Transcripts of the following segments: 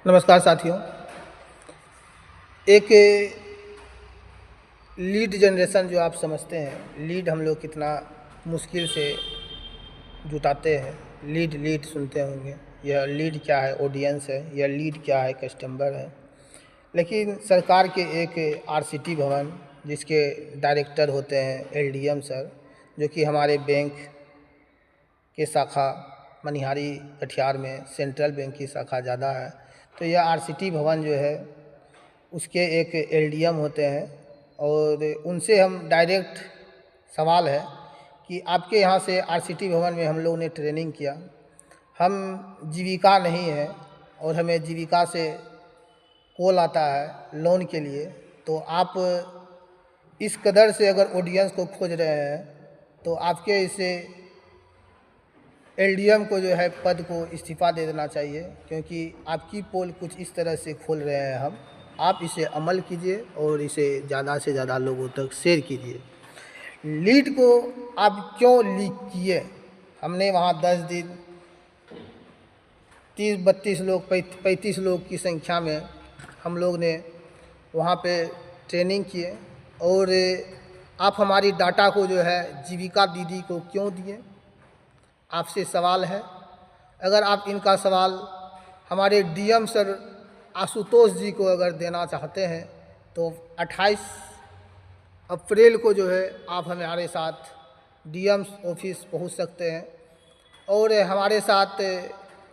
नमस्कार साथियों। एक लीड जनरेशन जो आप समझते हैं, लीड हम लोग कितना मुश्किल से जुटाते हैं। लीड सुनते होंगे, यह लीड क्या है? ऑडियंस है। यह लीड क्या है? कस्टमर है। लेकिन सरकार के एक आरसीटी भवन जिसके डायरेक्टर होते हैं एलडीएम सर, जो कि हमारे बैंक के शाखा मनिहारी कटिहार में सेंट्रल बैंक की शाखा ज़्यादा है। तो यह आरसीटी भवन जो है उसके एक एलडीएम होते हैं और उनसे हम डायरेक्ट सवाल है कि आपके यहाँ से आरसीटी भवन में हम लोगों ने ट्रेनिंग किया, हम जीविका नहीं है और हमें जीविका से कॉल आता है लोन के लिए, तो आप इस कदर से अगर ऑडियंस को खोज रहे हैं तो आपके इसे एलडीएम को जो है पद को इस्तीफ़ा दे देना चाहिए, क्योंकि आपकी पोल कुछ इस तरह से खोल रहे हैं हम। आप इसे अमल कीजिए और इसे ज़्यादा से ज़्यादा लोगों तक शेयर कीजिए। लीड को आप क्यों लीक किए? हमने वहाँ 10 दिन 30-32 लोग 35 लोग की संख्या में हम लोग ने वहाँ पे ट्रेनिंग किए और आप हमारी डाटा को जो है जीविका दीदी को क्यों दिए? आपसे सवाल है। अगर आप इनका सवाल हमारे डीएम सर आशुतोष जी को अगर देना चाहते हैं तो 28 अप्रैल को जो है आप हमारे साथ डीएम ऑफिस पहुंच सकते हैं और हमारे साथ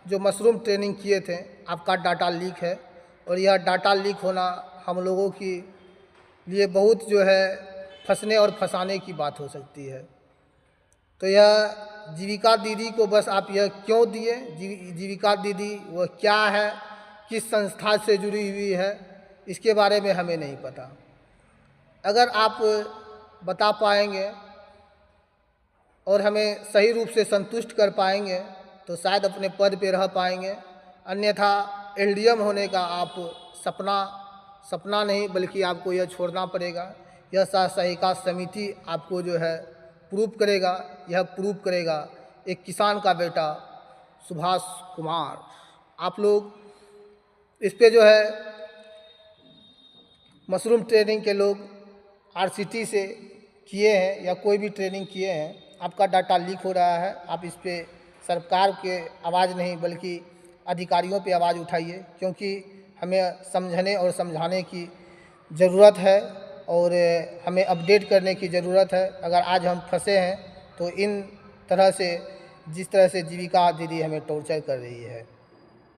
जो मशरूम ट्रेनिंग किए थे, आपका डाटा लीक है और यह डाटा लीक होना हम लोगों की लिए बहुत जो है फंसने और फंसाने की बात हो सकती है। तो यह जीविका दीदी को बस आप यह क्यों दिए? जीविका दीदी वह क्या है, किस संस्था से जुड़ी हुई है, इसके बारे में हमें नहीं पता। अगर आप बता पाएंगे और हमें सही रूप से संतुष्ट कर पाएंगे तो शायद अपने पद पे रह पाएंगे, अन्यथा एलडीएम होने का आप सपना नहीं बल्कि आपको यह छोड़ना पड़ेगा। यह सहायिका समिति आपको जो है प्रूव करेगा, यह प्रूव करेगा एक किसान का बेटा सुभाष कुमार। आप लोग इस पे जो है मशरूम ट्रेनिंग के लोग आरसीटी से किए हैं या कोई भी ट्रेनिंग किए हैं, आपका डाटा लीक हो रहा है। आप इस पे सरकार के आवाज़ नहीं बल्कि अधिकारियों पे आवाज़ उठाइए, क्योंकि हमें समझने और समझाने की ज़रूरत है और हमें अपडेट करने की ज़रूरत है। अगर आज हम फंसे हैं तो इन तरह से जिस तरह से जीविका दीदी हमें टॉर्चर कर रही है।